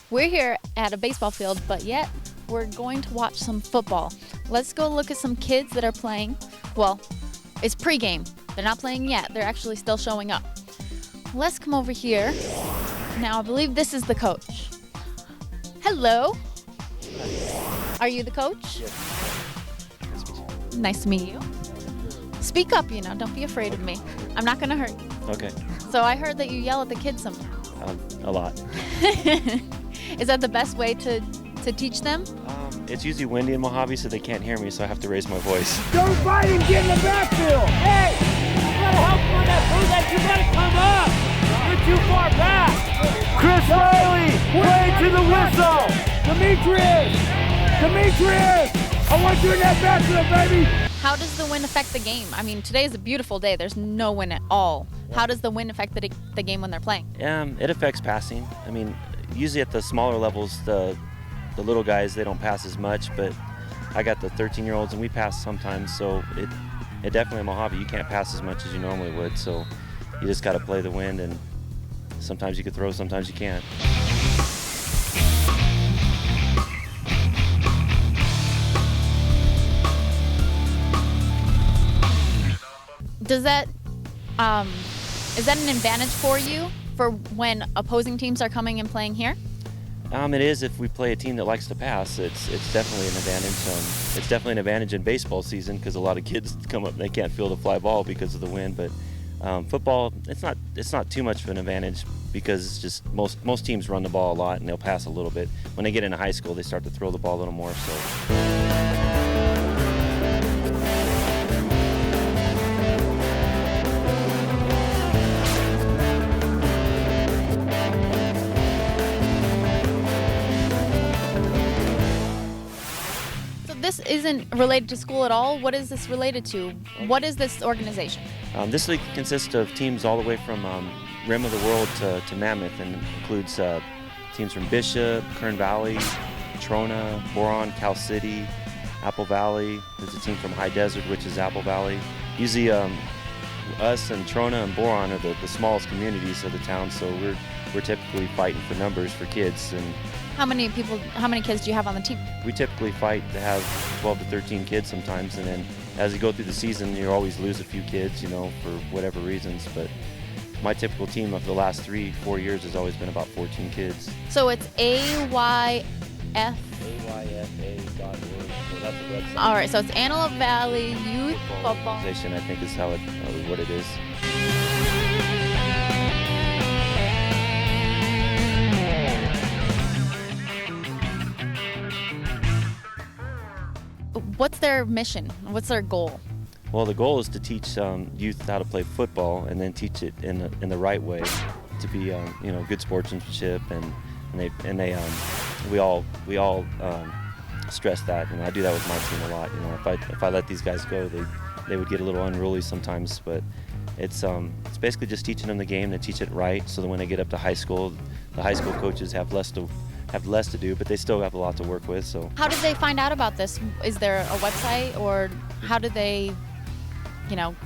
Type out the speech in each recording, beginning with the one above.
We're here at a baseball field, but yet we're going to watch some football. Let's go look at some kids that are playing. Well, it's pregame. They're not playing yet. They're actually still showing up. Let's come over here. Now, I believe this is the coach. Hello. Are you the coach? Yes. Nice to meet you. Speak up, don't be afraid of me. I'm not going to hurt you. Okay. So I heard that you yell at the kids sometimes. A lot. Is that the best way to teach them? It's usually windy in Mojave, so they can't hear me, so I have to raise my voice. Don't fight him, get in the backfield! Hey! You gotta help him on that boot, you gotta come up! You're too far back! Chris Riley, play to the whistle! Demetrius! I want you in that backfield, baby! How does the wind affect the game? I mean, today is a beautiful day. There's no wind at all. How does the wind affect the game when they're playing? It affects passing. I mean, usually at the smaller levels, the little guys, they don't pass as much, but I got the 13-year-olds and we pass sometimes, so it definitely in Mojave, you can't pass as much as you normally would, so you just got to play the wind, and sometimes you can throw, sometimes you can't. Does that, is that an advantage for you for when opposing teams are coming and playing here? It is if we play a team that likes to pass. It's definitely an advantage. It's definitely an advantage in baseball season because a lot of kids come up and they can't field a fly ball because of the wind. But football, it's not too much of an advantage because it's just most teams run the ball a lot and they'll pass a little bit. When they get into high school, they start to throw the ball a little more. This isn't related to school at all. What is this related to? What is this organization? This league consists of teams all the way from rim of the world to Mammoth, and includes teams from Bishop, Kern Valley, Trona, Boron, Cal City, Apple Valley. There's a team from High Desert, which is Apple Valley. Usually us and Trona and Boron are the smallest communities of the town, so we're typically fighting for numbers for kids. And how many kids do you have on the team? we typically fight to have 12 to 13 kids sometimes, and then as you go through the season, you always lose a few kids, for whatever reasons. But my typical team of the last 3-4 years has always been about 14 kids. So it's AYF. AYFA.org. So that's the website. All right, so it's Antelope Valley Youth Football. Organization, I think, is what it is. What's their mission? What's their goal? Well, the goal is to teach youth how to play football, and then teach it in the right way, to be good sportsmanship, and we all stress that, and I do that with my team a lot. If I let these guys go, they would get a little unruly sometimes, but it's basically just teaching them the game, to teach it right, so that when they get up to high school, the high school coaches have less to do, but they still have a lot to work with. So how did they find out about this? Is there a website, or how did they,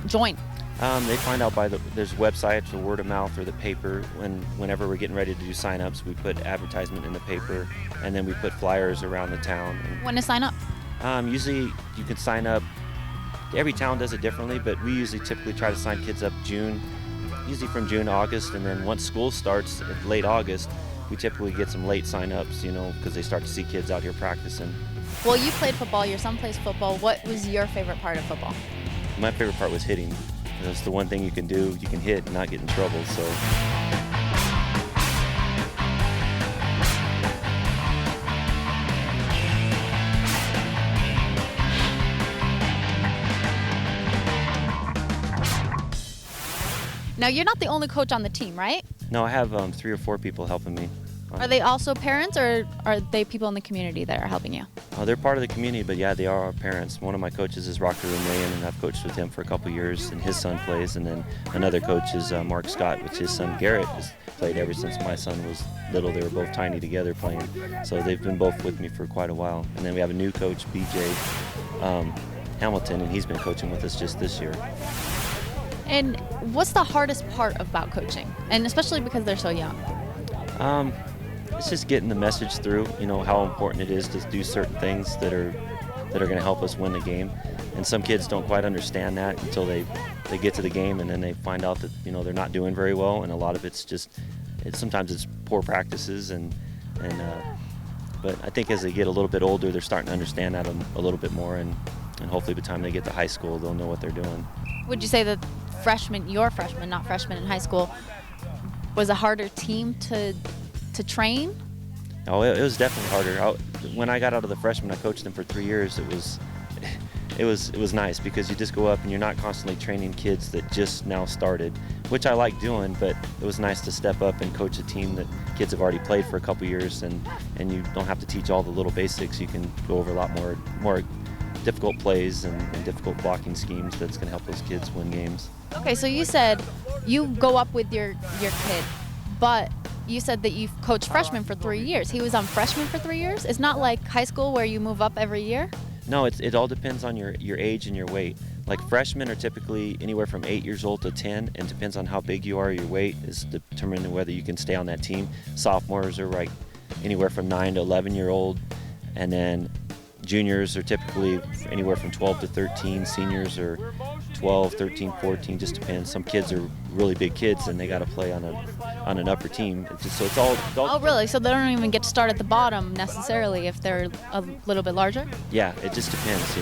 join? They find out there's websites or word of mouth or the paper. Whenever we're getting ready to do sign-ups, we put advertisement in the paper, and then we put flyers around the town. When to sign up? Usually you can sign up. Every town does it differently, but we typically try to sign kids up usually from June to August, and then once school starts in late August, we typically get some late sign-ups, because they start to see kids out here practicing. Well, you played football. Your son plays football. What was your favorite part of football? My favorite part was hitting. That's the one thing you can do. You can hit and not get in trouble. So. Now, you're not the only coach on the team, right? No, I have 3 or 4 people helping me. Are they also parents, or are they people in the community that are helping you? They're part of the community, but yeah, they are our parents. One of my coaches is Rocker Rumlayan, and I've coached with him for a couple years, and his son plays. And then another coach is Mark Scott, which his son Garrett has played ever since my son was little. They were both tiny together playing, so they've been both with me for quite a while. And then we have a new coach, BJ Hamilton, and he's been coaching with us just this year. And what's the hardest part about coaching, and especially because they're so young? it's just getting the message through, how important it is to do certain things that are going to help us win the game. And some kids don't quite understand that until they get to the game, and then they find out that they're not doing very well, and a lot of it's just sometimes it's poor practices but I think as they get a little bit older, they're starting to understand that a little bit more, and hopefully by the time they get to high school, they'll know what they're doing. Would you say that your freshman, not freshman in high school, was a harder team to train? Oh, it was definitely harder. When I got out of the freshman, I coached them for 3 years. It was nice because you just go up and you're not constantly training kids that just now started, which I like doing, but it was nice to step up and coach a team that kids have already played for a couple years, and you don't have to teach all the little basics. You can go over a lot more difficult plays and difficult blocking schemes that's going to help those kids win games. Okay, so you said you go up with your kid, but you said that you've coached freshmen for 3 years. He was on freshman for 3 years? It's not like high school where you move up every year? No, it all depends on your age and your weight. Like freshmen are typically anywhere from 8 years old to 10, and depends on how big you are. Your weight is determining whether you can stay on that team. Sophomores are like anywhere from 9 to 11-year-old, and then juniors are typically anywhere from 12 to 13. Seniors are 12, 13, 14, just depends. Some kids are really big kids and they got to play on an upper team. It's all. Oh, really? So they don't even get to start at the bottom necessarily if they're a little bit larger? Yeah, it just depends.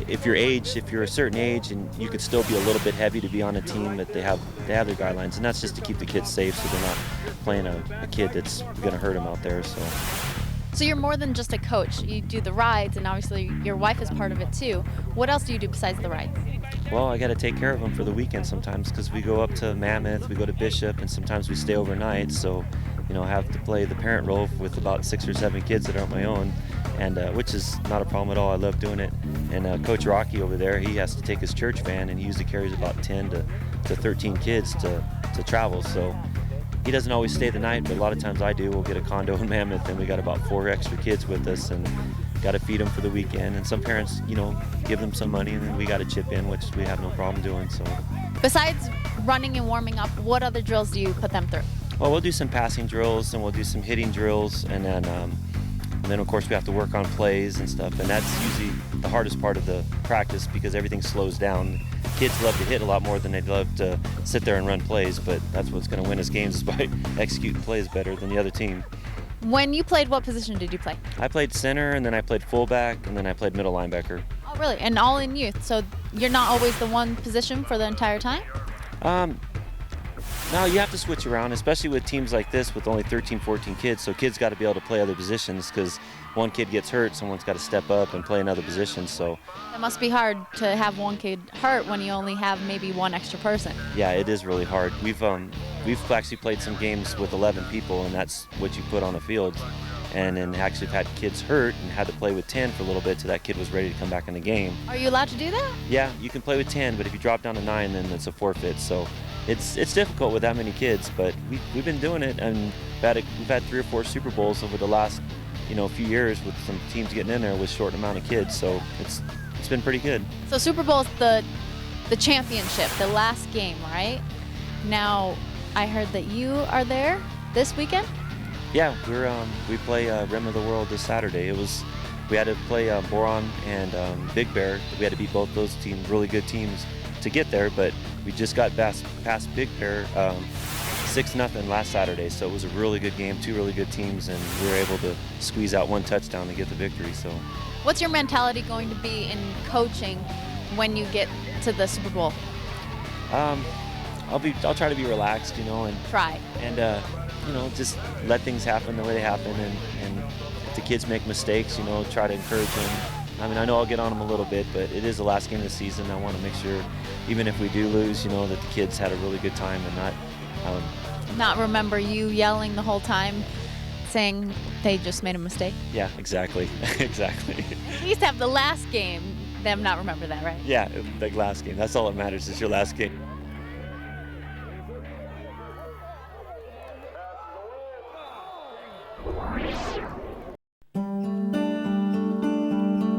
If you're a certain age, and you could still be a little bit heavy to be on a team, but they have their guidelines, and that's just to keep the kids safe, so they're not playing a kid that's going to hurt them out there. So you're more than just a coach. You do the rides, and obviously your wife is part of it too. What else do you do besides the rides? Well, I got to take care of them for the weekend sometimes, because we go up to Mammoth, we go to Bishop, and sometimes we stay overnight. So, I have to play the parent role with about 6 or 7 kids that aren't my own, and which is not a problem at all. I love doing it. And Coach Rocky over there, he has to take his church van, and he usually carries about 10 to 13 kids to travel. So he doesn't always stay the night, but a lot of times I do. We'll get a condo in Mammoth, and we got about 4 extra kids with us, and got to feed them for the weekend. And some parents, give them some money, and then we got to chip in, which we have no problem doing. So, besides running and warming up, what other drills do you put them through? Well, we'll do some passing drills, and we'll do some hitting drills, and then of course we have to work on plays and stuff. And that's usually the hardest part of the practice, because everything slows down. Kids love to hit a lot more than they love to sit there and run plays, but that's what's going to win us games, is by executing plays better than the other team. When you played, what position did you play? I played center, and then I played fullback, and then I played middle linebacker. Oh, really? And all in youth? So you're not always the one position for the entire time? No, you have to switch around, especially with teams like this with only 13, 14 kids. So kids got to be able to play other positions, because one kid gets hurt, someone's got to step up and play another position. So it must be hard to have one kid hurt when you only have maybe one extra person. Yeah, it is really hard. We've actually played some games with 11 people, and that's what you put on the field. And then actually have had kids hurt and had to play with 10 for a little bit till that kid was ready to come back in the game. Are you allowed to do that? Yeah, you can play with 10, but if you drop down to 9, then it's a forfeit. So it's difficult with that many kids, but we've been doing it, and we've had 3 or 4 Super Bowls over the last few years, with some teams getting in there with short amount of kids. So it's been pretty good. So Super Bowl is the championship, the last game, right? Now I heard that you are there this weekend. Yeah, we play Rim of the World this Saturday. We had to play Boron and Big Bear. We had to beat both those teams, really good teams, to get there. But we just got past Big Bear 6-0 last Saturday. So it was a really good game, 2 really good teams, and we were able to squeeze out 1 touchdown to get the victory. So, what's your mentality going to be in coaching when you get to the Super Bowl? I'll try to be relaxed, and try and. Just let things happen the way they happen, and if the kids make mistakes, try to encourage them. I mean, I know I'll get on them a little bit, but it is the last game of the season. I want to make sure, even if we do lose, that the kids had a really good time, and not remember you yelling the whole time, saying they just made a mistake. Yeah, exactly, exactly. You used to have the last game, them not remember that, right? Yeah, the last game. That's all that matters, is your last game.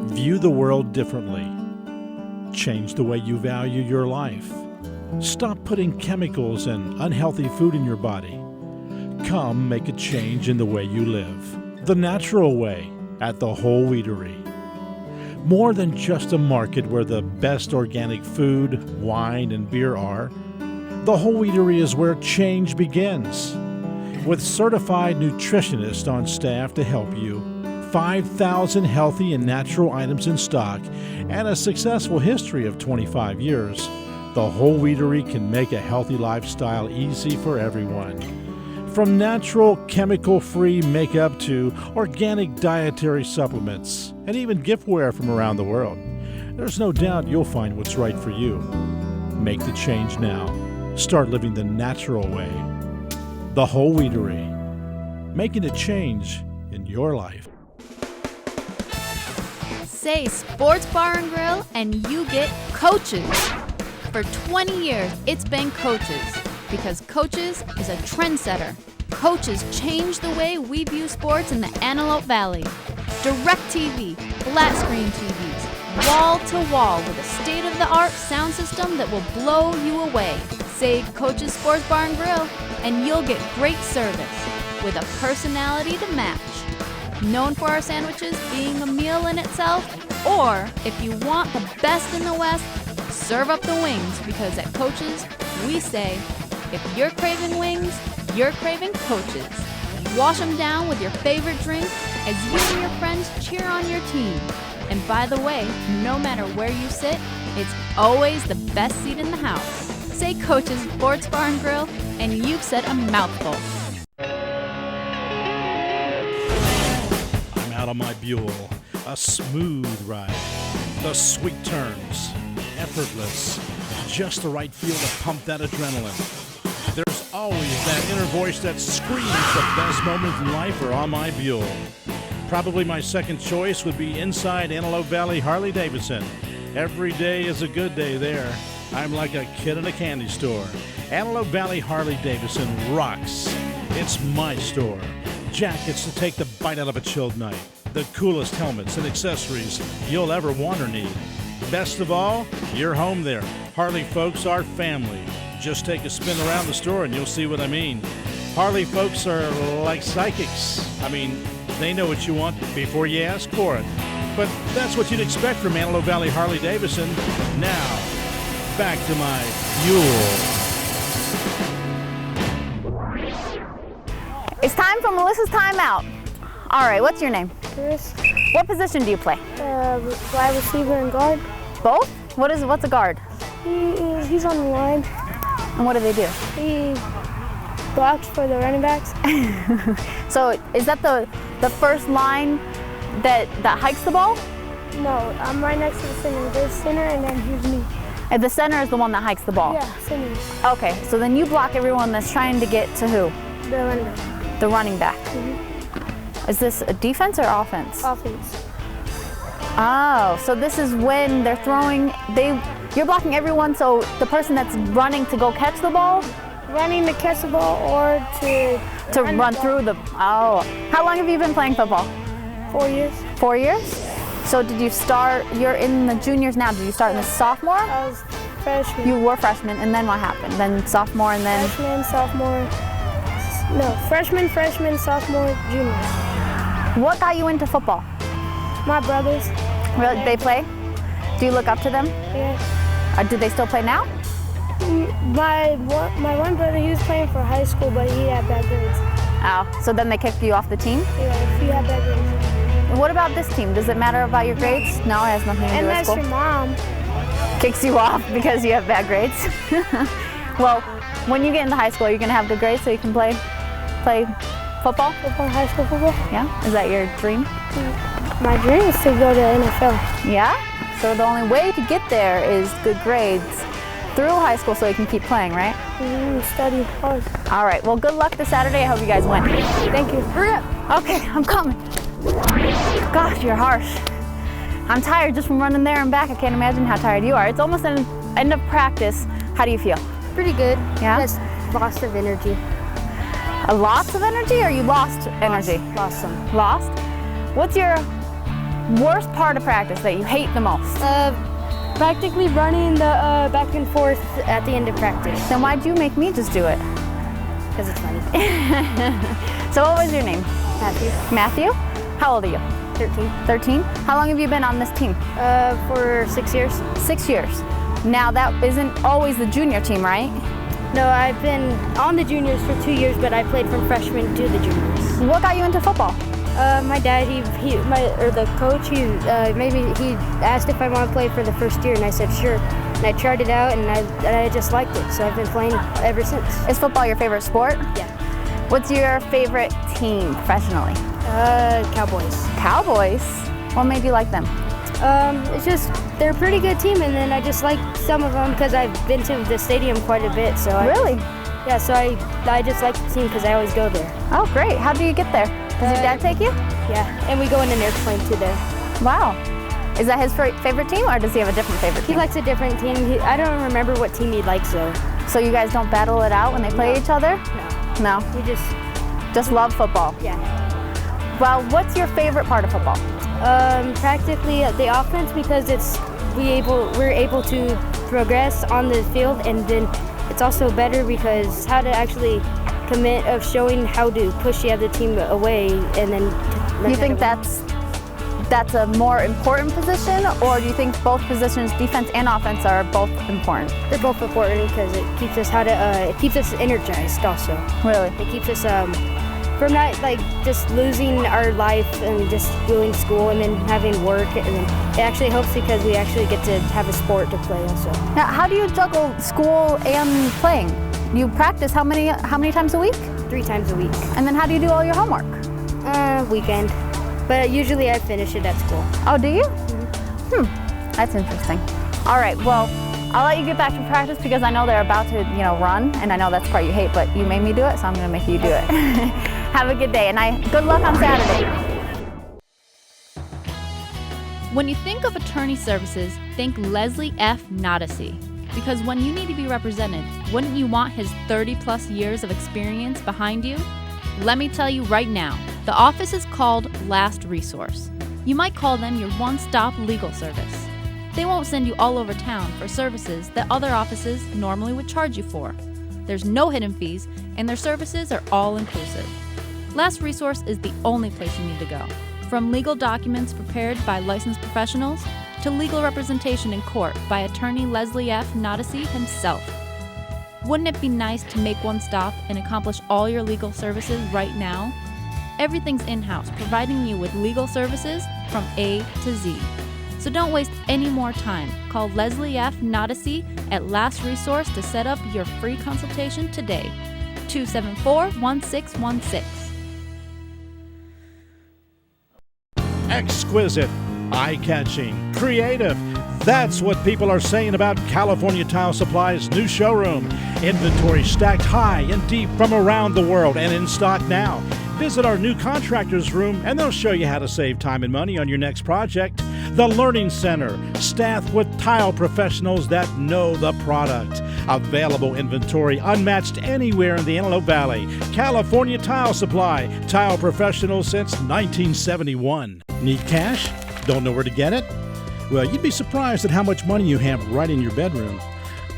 View the world differently. Change the way you value your life. Stop putting chemicals and unhealthy food in your body. Come make a change in the way you live. The natural way at the Whole Wheatery. More than just a market where the best organic food, wine, and beer are, the Whole Wheatery is where change begins. With certified nutritionists on staff to help you, 5,000 healthy and natural items in stock, and a successful history of 25 years, the Whole Wheatery can make a healthy lifestyle easy for everyone. From natural, chemical-free makeup to organic dietary supplements, and even giftware from around the world, there's no doubt you'll find what's right for you. Make the change now. Start living the natural way. The Whole Wheatery, making a change in your life. Say Sports Bar and Grill and you get Coaches. For 20 years, it's been Coaches because Coaches is a trendsetter. Coaches changed the way we view sports in the Antelope Valley. Direct TV, flat screen TVs, wall to wall with a state-of-the-art sound system that will blow you away. Say Coaches Sports Bar and Grill and you'll get great service with a personality to match. Known for our sandwiches being a meal in itself, or if you want the best in the West, serve up the wings because at Coaches, we say, if you're craving wings, you're craving Coaches. Wash them down with your favorite drink as you and your friends cheer on your team. And by the way, no matter where you sit, it's always the best seat in the house. Say Coaches Sports Bar and Grill, and you've said a mouthful. I'm out on my Buell, a smooth ride. The sweet turns, effortless, just the right feel to pump that adrenaline. There's always that inner voice that screams the best moments in life are on my Buell. Probably my second choice would be inside Antelope Valley Harley-Davidson. Every day is a good day there. I'm like a kid in a candy store. Antelope Valley Harley-Davidson rocks. It's my store. Jackets to take the bite out of a chilled night. The coolest helmets and accessories you'll ever want or need. Best of all, you're home there. Harley folks are family. Just take a spin around the store and you'll see what I mean. Harley folks are like psychics. I mean, they know what you want before you ask for it. But that's what you'd expect from Antelope Valley Harley-Davidson. Now, back to my Buell. It's time for Melissa's timeout. All right, what's your name? Chris. What position do you play? Wide receiver and guard. Both? What's a guard? He's on the line. And what do they do? He blocks for the running backs. So is that the first line that hikes the ball? No, I'm right next to the center. There's center and then here's me. And the center is the one that hikes the ball? Yeah, center. Okay, so then you block everyone that's trying to get to who? The running back. The running back. Mm-hmm. Is this a defense or offense? Offense. Oh, so this is when they're throwing, you're blocking everyone, so the person that's running to go catch the ball? Running to catch the ball or to run through the, oh. How long have you been playing football? 4 years. 4 years? So did you start, you're in the juniors now, did you start in the sophomore? I was freshman. You were freshman, and then what happened? Then sophomore, and then? Freshman, sophomore, no, freshman, sophomore, junior. What got you into football? My brothers. Really? They play? Do you look up to them? Yeah. Do they still play now? My one brother, he was playing for high school, but he had bad grades. Oh, so then they kicked you off the team? Yeah, he had bad grades. What about this team? Does it matter about your grades? No, it has nothing to do with Unless school. your mom Kicks you off because you have bad grades. Well, when you get into high school, you're gonna have good grades so you can play football? football, high school football. Yeah? Is that your dream? My dream is to go to NFL. Yeah? So the only way to get there is good grades through high school so you can keep playing, right? Study hard. All right, well, good luck this Saturday. I hope you guys win. Thank you. Hurry up. Okay, I'm coming. Gosh, you're harsh. I'm tired just from running there and back. I can't imagine how tired you are. It's almost an end of practice. How do you feel? Pretty good. Yeah? Just lost of energy. Lots of energy, or you lost energy? Lost some. Lost? What's your worst part of practice that you hate the most? Practically running the back and forth at the end of practice. Then why'd you make me just do it? because it's funny. So what was your name? Matthew. Matthew? How old are you? 13. 13? How long have you been on this team? For 6 years. 6 years. Now that isn't always the junior team, right? No, I've been on the juniors for 2 years, but I played from freshman to the juniors. What got you into football? My dad, the coach, he asked if I want to play for the first year, and I said sure. And I tried it out, and I just liked it, so I've been playing ever since. Is football your favorite sport? Yeah. What's your favorite team professionally? Cowboys. Cowboys? What made you like them? It's just they're a pretty good team, and then I just like some of them because I've been to the stadium quite a bit. So Really? So I just like the team because I always go there. Oh, great. How do you get there? Does your dad take you? Yeah, and we go in an airplane too there. Wow. Is that his favorite team, or does he have a different favorite team? He likes a different team. I don't remember what team he likes though. So you guys don't battle it out when they play each other? No. No. We Just love football. Yeah. Well, what's your favorite part of football? Practically the offense because we're able to progress on the field, and then it's also better because how to actually commit of showing how to push the other team away, and then You think that's a more important position, or do you think both positions, defense and offense, are both important? They're both important because it keeps us it keeps us energized also. Really? It keeps us from not like just losing our life and just doing school and then having work, and then it actually helps because we actually get to have a sport to play also. Now, how do you juggle school and playing? You practice how many times a week? 3 times a week. And then how do you do all your homework? Weekend. But usually I finish it at school. Oh, do you? Mm-hmm. That's interesting. All right, well, I'll let you get back to practice because I know they're about to, run, and I know that's the part you hate, but you made me do it, so I'm gonna make you do it. Have a good day, and good luck on Saturday. When you think of attorney services, think Leslie F. Noddacy. Because when you need to be represented, wouldn't you want his 30-plus years of experience behind you? Let me tell you right now, the office is called Last Resource. You might call them your one-stop legal service. They won't send you all over town for services that other offices normally would charge you for. There's no hidden fees, and their services are all-inclusive. Last Resource is the only place you need to go. From legal documents prepared by licensed professionals to legal representation in court by attorney Leslie F. Noddacy himself. Wouldn't it be nice to make one stop and accomplish all your legal services right now? Everything's in-house, providing you with legal services from A to Z. So don't waste any more time. Call Leslie F. Noddacy at Last Resource to set up your free consultation today. 274-1616. Exquisite, eye-catching, creative. That's what people are saying about California Tile Supply's new showroom. Inventory stacked high and deep from around the world and in stock now. Visit our new contractors room and they'll show you how to save time and money on your next project. The Learning Center, staffed with tile professionals that know the product. Available inventory unmatched anywhere in the Antelope Valley. California Tile Supply, tile professionals since 1971. Need cash? Don't know where to get it? Well, you'd be surprised at how much money you have right in your bedroom.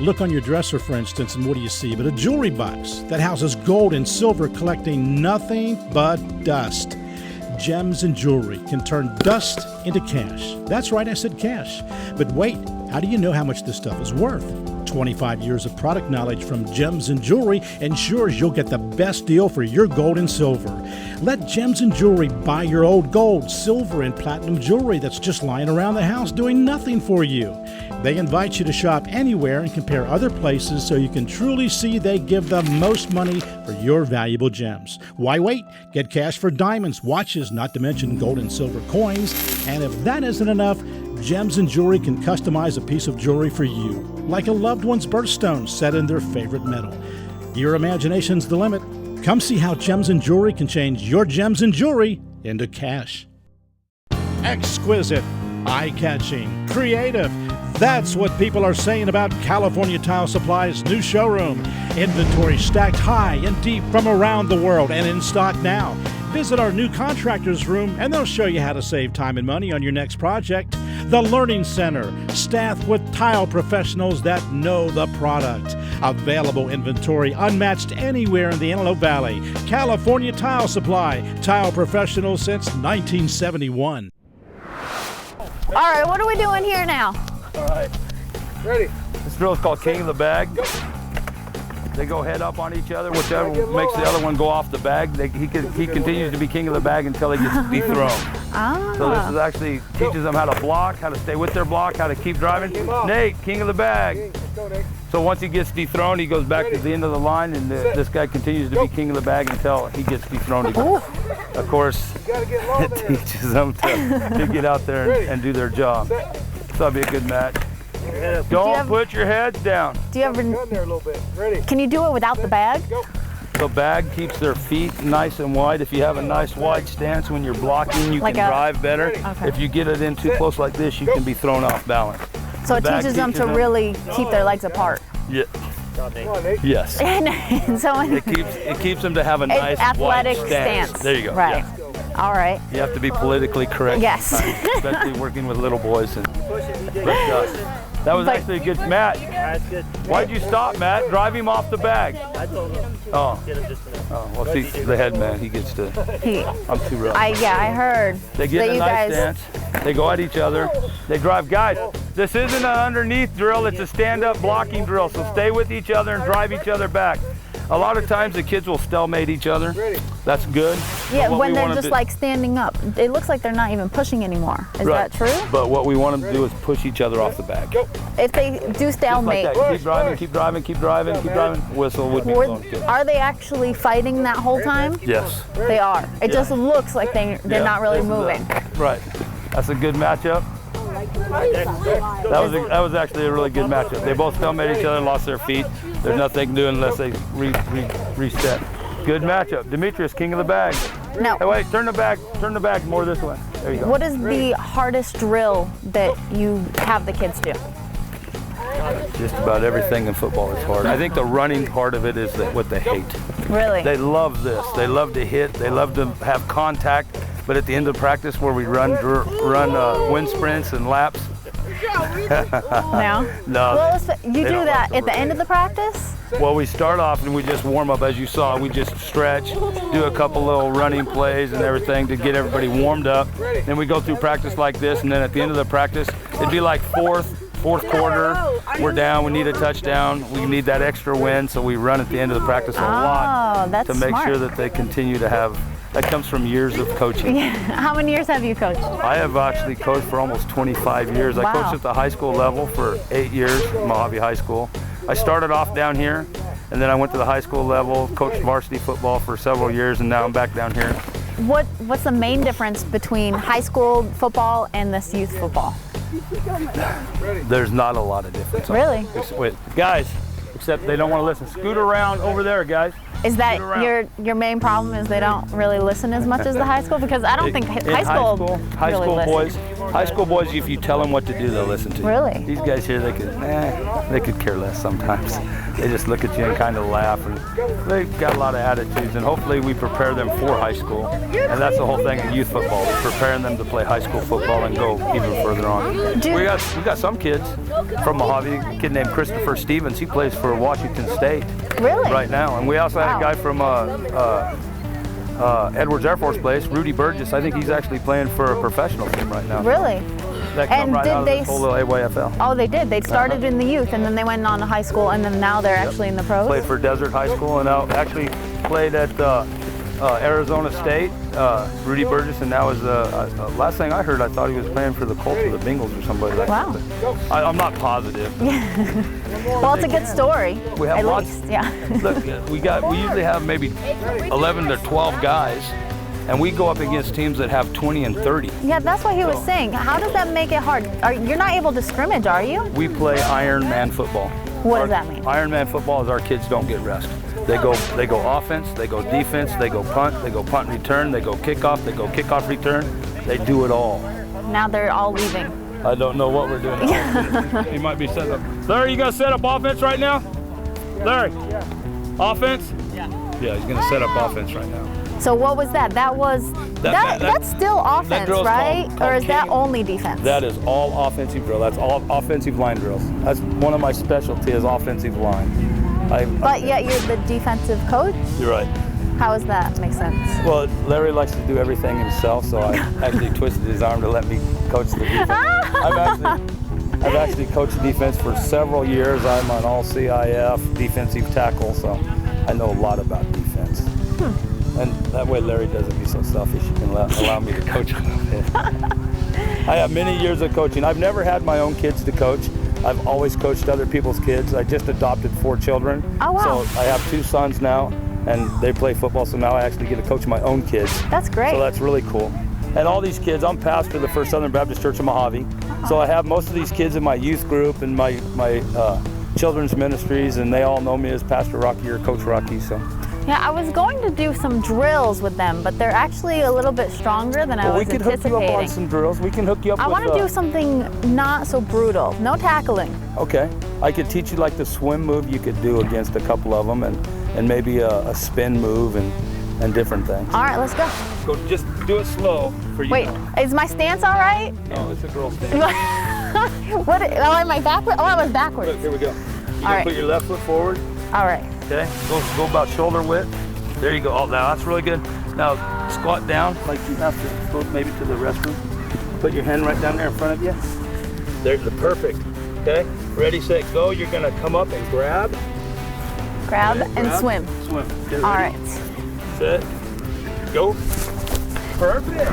Look on your dresser, for instance, and what do you see but a jewelry box that houses gold and silver collecting nothing but dust. Gems and jewelry can turn dust into cash. That's right, I said cash. But wait, how do you know how much this stuff is worth? 25 years of product knowledge from Gems and Jewelry ensures you'll get the best deal for your gold and silver. Let Gems and Jewelry buy your old gold, silver, and platinum jewelry that's just lying around the house doing nothing for you. They invite you to shop anywhere and compare other places so you can truly see they give the most money for your valuable gems. Why wait? Get cash for diamonds, watches, not to mention gold and silver coins. And if that isn't enough, Gems and Jewelry can customize a piece of jewelry for you, like a loved one's birthstone set in their favorite metal. Your imagination's the limit. Come see how Gems and Jewelry can change your gems and jewelry into cash. Exquisite, eye-catching, creative. That's what people are saying about California Tile Supply's new showroom. Inventory stacked high and deep from around the world and in stock now. Visit our new contractors room and they'll show you how to save time and money on your next project. The Learning Center, staffed with tile professionals that know the product. Available inventory unmatched anywhere in the Antelope Valley. California Tile Supply, tile professionals since 1971. All right, what are we doing here now? All right. Ready? This drill is called King of the Bag. They go head up on each other, whichever makes the other one go off the bag. He continues to be king of the bag until he gets dethroned. Ah. So this is actually teaches them how to block, how to stay with their block, how to keep driving. Nate, king of the bag. So once he gets dethroned, he goes back to the end of the line, and this guy continues to be king of the bag until he gets dethroned again. Of course, it teaches them to get out there and do their job. So that'll be a good match. Don't put your heads down. Do you ever? Can you do it without the bag? The bag keeps their feet nice and wide. If you have a nice wide stance when you're blocking, you can drive better. Okay. If you get it in too close like this, you can be thrown off balance. So it teaches them to really keep their legs apart. Yeah. Yes. And so It keeps them to have a nice athletic wide stance. There you go. Right. Yeah. All right. You have to be politically correct. Yes. Especially working with little boys. That was actually a good match. Why'd you stop, Matt? Drive him off the bag. I told him. Oh. Well, see, the head man, he gets to. I'm too rough. I heard. They get in a nice stance. They go at each other. They drive. Guys, this isn't an underneath drill. It's a stand-up blocking drill. So stay with each other and drive each other back. A lot of times the kids will stalemate each other. That's good. Yeah, when they're just like standing up. It looks like they're not even pushing anymore. Is that true? But what we want them to do is push each other off the bag. If they do stalemate. Like that. Keep driving, keep driving, keep driving, keep driving. Whistle would be blown. Good. Are they actually fighting that whole time? Yes. They are. It just looks like they're not really moving. Right. That's a good matchup. That was actually a really good matchup. They both stalemated each other and lost their feet. There's nothing they can do unless they reset. Good matchup. Demetrius, king of the bag. No. Hey, wait, turn the bag more this way. There you go. What is the hardest drill that you have the kids do? Just about everything in football is hard. I think the running part of it is what they hate. Really? They love this. They love to hit. They love to have contact. But at the end of practice, where we run wind sprints and laps. No. No. You do that at the end of the practice? Well, we start off and we just warm up, as you saw. We just stretch, do a couple little running plays and everything to get everybody warmed up. Then we go through practice like this, and then at the end of the practice, it'd be like fourth quarter, we're down, we need a touchdown, we need that extra win, so we run at the end of the practice a lot to make sure that they continue to have. That comes from years of coaching. Yeah. How many years have you coached? I have actually coached for almost 25 years. Wow. I coached at the high school level for 8 years at Mojave High School. I started off down here, and then I went to the high school level, coached varsity football for several years, and now I'm back down here. What's the main difference between high school football and this youth football? There's not a lot of difference. Really? Wait, guys, except they don't want to listen. Scoot around over there, guys. Is that your main problem? Is they don't really listen as much as the high school? Because I don't think high school boys, if you tell them what to do, they'll listen to you. Really? These guys here, they could care less sometimes. They just look at you and kind of laugh, and they've got a lot of attitudes, and hopefully we prepare them for high school. And that's the whole thing in youth football, is preparing them to play high school football and go even further on. We got some kids from Mojave, a kid named Christopher Stevens. He plays for Washington State right now. And we also had a guy from Edwards Air Force Base, Rudy Burgess. I think he's actually playing for a professional team right now. Really? That come right out of this whole little AYFL. Oh, they did. They started in the youth, and then they went on to high school, and then now they're actually in the pros? Played for Desert High School, and now actually played at Arizona State, Rudy Burgess, and now is last thing I heard, I thought he was playing for the Colts or the Bengals or somebody like that. Wow. I'm not positive. Well, it's a good story. We have lots. Least, yeah. Look, we usually have maybe 11 to 12 guys, and we go up against teams that have 20 and 30. Yeah, that's what he was saying. How does that make it hard? You're not able to scrimmage, are you? We play Iron Man football. What does that mean? Iron Man football is our kids don't get rest. They go offense, they go defense, they go punt and return, they go kickoff, return. They do it all. Now they're all leaving. I don't know what we're doing. He might be setting up. Larry, you gonna set up offense right now? Larry, offense? Yeah, he's gonna set up offense right now. So what was that? That's still offense, right? Or is that only defense? That is all offensive drill. That's all offensive line drills. That's one of my specialties is offensive line. But yet you're the defensive coach? You're right. How does that make sense? Well, Larry likes to do everything himself, so I actually twisted his arm to let me coach the defense. I've actually coached defense for several years. I'm on all CIF, defensive tackle, so I know a lot about defense. And that way Larry doesn't be so selfish. He can allow me to coach a little bit. I have many years of coaching. I've never had my own kids to coach. I've always coached other people's kids. I just adopted 4 children. Oh, wow. So I have 2 sons now, and they play football, so now I actually get to coach my own kids. That's great. So that's really cool. And all these kids, I'm pastor of the First Southern Baptist Church of Mojave. So I have most of these kids in my youth group and my children's ministries, and they all know me as Pastor Rocky or Coach Rocky. So. Yeah, I was going to do some drills with them, but they're actually a little bit stronger than I was anticipating. We can hook you up on some drills. We can hook you up I with... want to do something not so brutal. No tackling. Okay. I could teach you like the swim move you could do against a couple of them, and maybe a spin move and different things. All right, let's go. Just do it slow for you. Wait, is my stance all right? No, it's a girl stance. What? Oh, am I backwards? Oh, I was backwards. Look, here we go. You're All right. Put your left foot forward. All right. Okay. Go about shoulder width. There you go. Oh, now that's really good. Now squat down like you have to go maybe to the restroom. Put your hand right down there in front of you. There's the perfect. Okay. Ready, set, go. You're gonna come up and grab. Grab and swim. Swim. All right. Set. Go. Perfect.